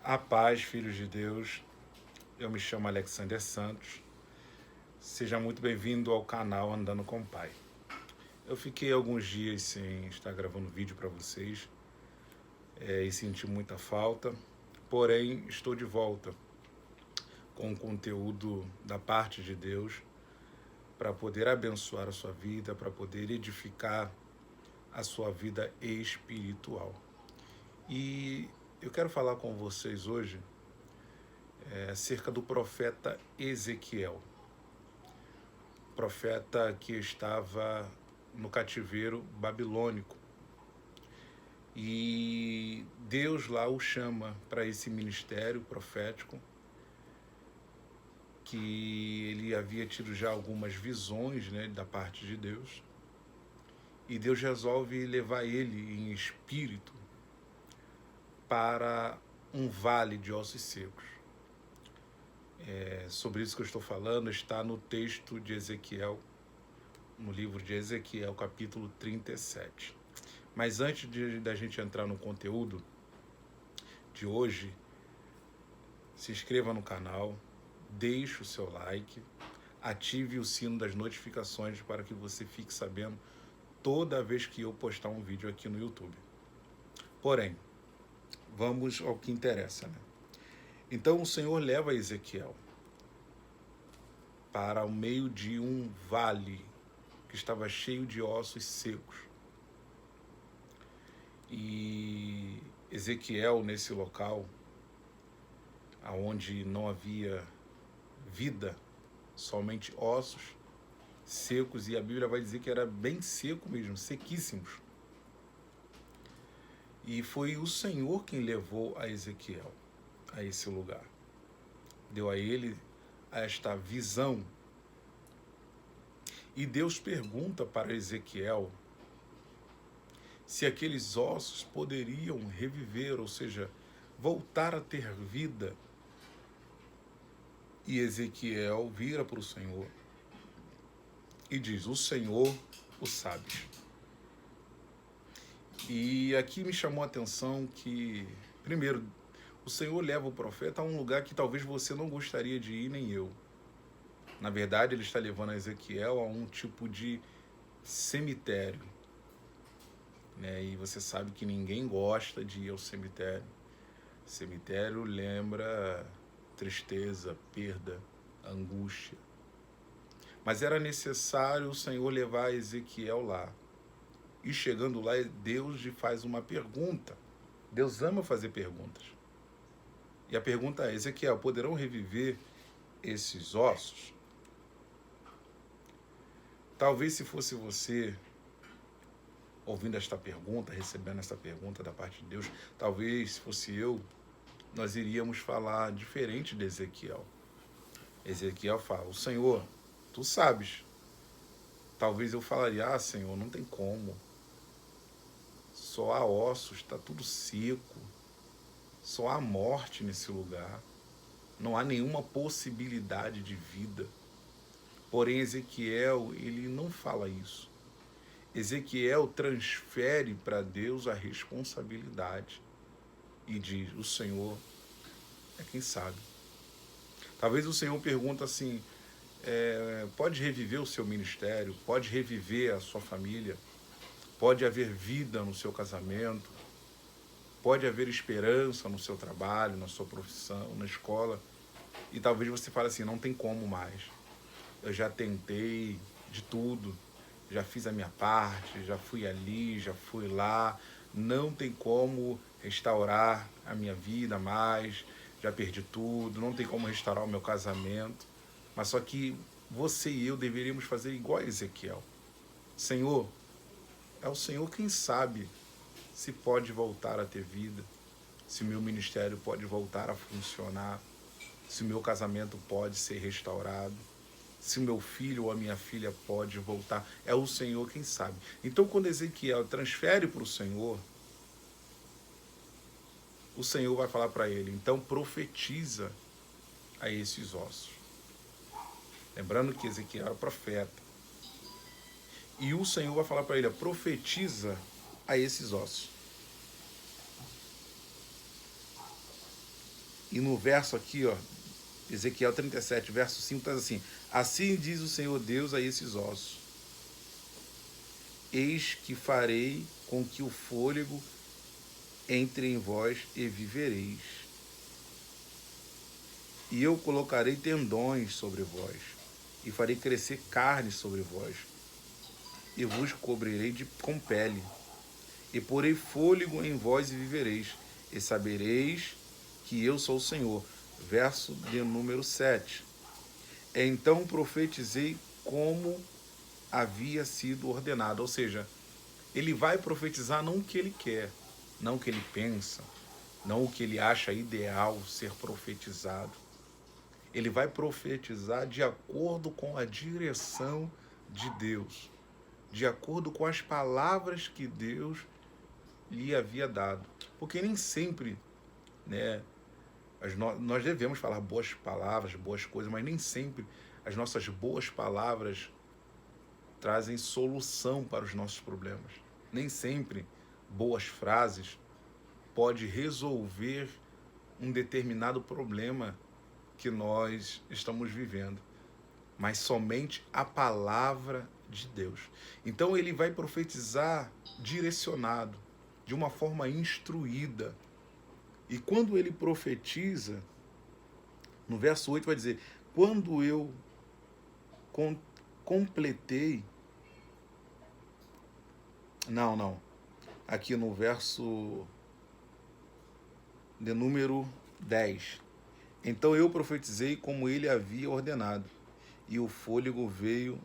A paz, filhos de Deus. Eu me chamo Alexander Santos. Seja muito bem-vindo ao canal Andando com o Pai. Eu fiquei alguns dias sem estar gravando vídeo para vocês e senti muita falta, porém estou de volta com o conteúdo da parte de Deus para poder abençoar a sua vida, para poder edificar a sua vida espiritual. E eu quero falar com vocês hoje acerca do profeta Ezequiel, profeta que estava no cativeiro babilônico. E Deus lá o chama para esse ministério profético, que ele havia tido já algumas visões, né, da parte de Deus. E Deus resolve levar ele em espírito para um vale de ossos secos. Sobre isso que eu estou falando está no texto de Ezequiel, no livro de Ezequiel, capítulo 37. Mas antes da gente entrar no conteúdo de hoje, se inscreva no canal, deixe o seu like, ative o sino das notificações para que você fique sabendo toda vez que eu postar um vídeo aqui no YouTube. Porém, vamos ao que interessa, né? Então o Senhor leva Ezequiel para o meio de um vale que estava cheio de ossos secos. E Ezequiel, nesse local, onde não havia vida, somente ossos secos, e a Bíblia vai dizer que era bem seco mesmo, sequíssimos. E foi o Senhor quem levou a Ezequiel a esse lugar. Deu a ele esta visão. E Deus pergunta para Ezequiel se aqueles ossos poderiam reviver, ou seja, voltar a ter vida. E Ezequiel vira para o Senhor e diz: o Senhor o sabe. E aqui me chamou a atenção que, primeiro, o Senhor leva o profeta a um lugar que talvez você não gostaria de ir, nem eu. Na verdade, ele está levando a Ezequiel a um tipo de cemitério, né? E você sabe que ninguém gosta de ir ao cemitério. Cemitério lembra tristeza, perda, angústia. Mas era necessário o Senhor levar Ezequiel lá. E chegando lá, Deus lhe faz uma pergunta. Deus ama fazer perguntas. E a pergunta é: Ezequiel, poderão reviver esses ossos? Talvez se fosse você ouvindo esta pergunta, recebendo esta pergunta da parte de Deus, talvez se fosse eu, nós iríamos falar diferente de Ezequiel. Ezequiel fala: o Senhor, tu sabes. Talvez eu falaria: ah, Senhor, não tem como. Só há ossos, está tudo seco. Só há morte nesse lugar. Não há nenhuma possibilidade de vida. Porém, Ezequiel, ele não fala isso. Ezequiel transfere para Deus a responsabilidade e diz: o Senhor é quem sabe. Talvez o Senhor pergunte assim: pode reviver o seu ministério, pode reviver a sua família, pode haver vida no seu casamento, pode haver esperança no seu trabalho, na sua profissão, na escola. E talvez você fale assim: não tem como mais. Eu já tentei de tudo, já fiz a minha parte, já fui ali, já fui lá, não tem como restaurar a minha vida mais, já perdi tudo, não tem como restaurar o meu casamento. Mas só que você e eu deveríamos fazer igual a Ezequiel. Senhor, é o Senhor quem sabe se pode voltar a ter vida, se o meu ministério pode voltar a funcionar, se o meu casamento pode ser restaurado, se o meu filho ou a minha filha pode voltar. É o Senhor quem sabe. Então, quando Ezequiel transfere para o Senhor vai falar para ele: então profetiza a esses ossos. Lembrando que Ezequiel era profeta. E o Senhor vai falar para ele: profetiza a esses ossos. E no verso aqui, ó, Ezequiel 37, verso 5, está assim: assim diz o Senhor Deus a esses ossos: eis que farei com que o fôlego entre em vós e vivereis. E eu colocarei tendões sobre vós, e farei crescer carne sobre vós, e vos cobrirei com pele, e porei fôlego em vós e vivereis, e sabereis que eu sou o Senhor. Verso de número 7. Então profetizei como havia sido ordenado. Ou seja, ele vai profetizar não o que ele quer, não o que ele pensa, não o que ele acha ideal ser profetizado. Ele vai profetizar de acordo com a direção de Deus, de acordo com as palavras que Deus lhe havia dado. Porque nem sempre, né, nós devemos falar boas palavras, boas coisas, mas nem sempre as nossas boas palavras trazem solução para os nossos problemas. Nem sempre boas frases podem resolver um determinado problema que nós estamos vivendo, mas somente a palavra de Deus. Então ele vai profetizar direcionado, de uma forma instruída. E quando ele profetiza, no verso 8 vai dizer: quando eu completei... Não. Aqui no verso de número 10. Então eu profetizei como ele havia ordenado, e o fôlego veio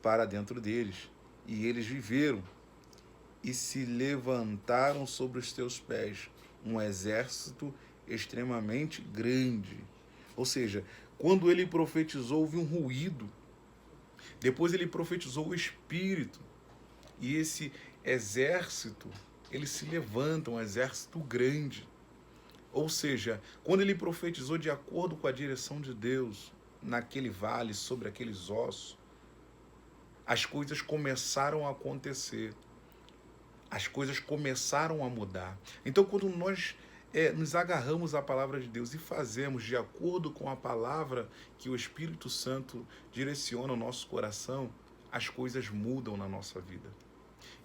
para dentro deles, e eles viveram, e se levantaram sobre os teus pés um exército extremamente grande. Ou seja, quando ele profetizou, houve um ruído. Depois ele profetizou o Espírito. E esse exército, ele se levanta, um exército grande. Ou seja, quando ele profetizou de acordo com a direção de Deus, naquele vale, sobre aqueles ossos, as coisas começaram a acontecer. As coisas começaram a mudar. Então, quando nós nos agarramos à palavra de Deus e fazemos de acordo com a palavra que o Espírito Santo direciona o nosso coração, as coisas mudam na nossa vida.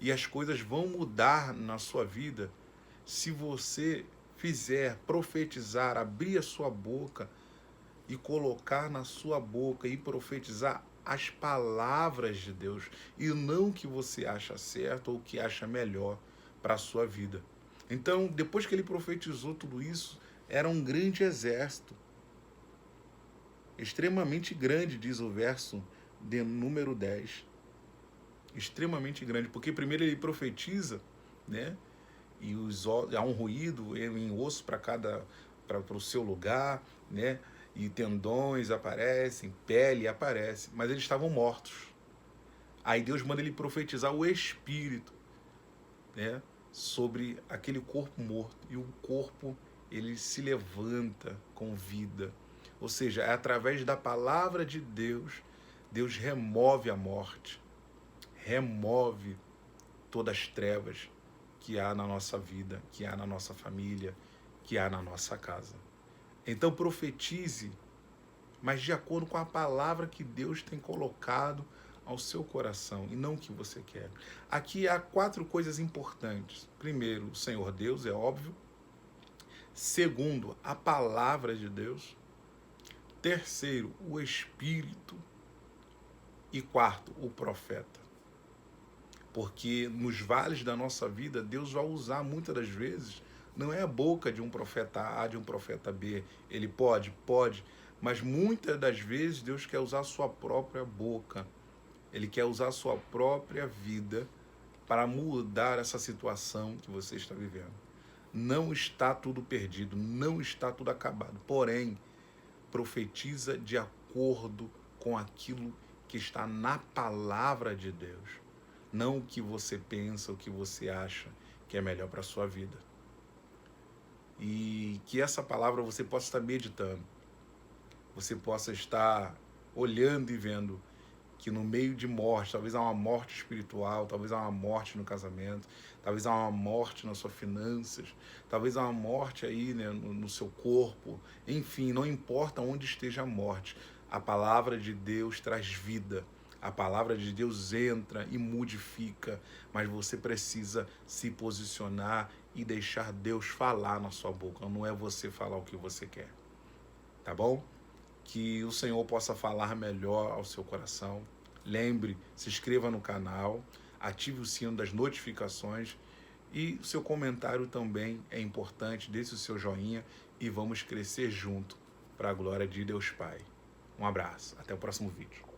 E as coisas vão mudar na sua vida se você fizer, profetizar, abrir a sua boca e colocar na sua boca e profetizar as palavras de Deus e não o que você acha certo ou o que acha melhor para a sua vida. Então, depois que ele profetizou tudo isso, era um grande exército, extremamente grande, diz o verso de número 10. Extremamente grande, porque primeiro ele profetiza, né? E há um ruído em osso para o seu lugar, né? E tendões aparecem, pele aparece, mas eles estavam mortos. Aí Deus manda ele profetizar o Espírito, né, sobre aquele corpo morto, e o corpo ele se levanta com vida. Ou seja, é através da palavra de Deus, Deus remove a morte, remove todas as trevas que há na nossa vida, que há na nossa família, que há na nossa casa. Então profetize, mas de acordo com a palavra que Deus tem colocado ao seu coração e não o que você quer. Aqui há 4 coisas importantes. Primeiro, o Senhor Deus, é óbvio. Segundo, a palavra de Deus. Terceiro, o Espírito. E quarto, o profeta. Porque nos vales da nossa vida, Deus vai usar muitas das vezes, não é a boca de um profeta A, de um profeta B. Ele pode, mas muitas das vezes Deus quer usar a sua própria boca. Ele quer usar a sua própria vida para mudar essa situação que você está vivendo. Não está tudo perdido, não está tudo acabado. Porém, profetiza de acordo com aquilo que está na palavra de Deus. Não o que você pensa, o que você acha que é melhor para a sua vida. E que essa palavra você possa estar meditando. Você possa estar olhando e vendo que no meio de morte, talvez há uma morte espiritual, talvez há uma morte no casamento, talvez há uma morte nas suas finanças, talvez há uma morte aí, né, no seu corpo, enfim, não importa onde esteja a morte, a palavra de Deus traz vida. A palavra de Deus entra e modifica, mas você precisa se posicionar e deixar Deus falar na sua boca, não é você falar o que você quer, tá bom? Que o Senhor possa falar melhor ao seu coração. Lembre, se inscreva no canal, ative o sino das notificações e o seu comentário também é importante, deixe o seu joinha e vamos crescer junto para a glória de Deus Pai. Um abraço, até o próximo vídeo.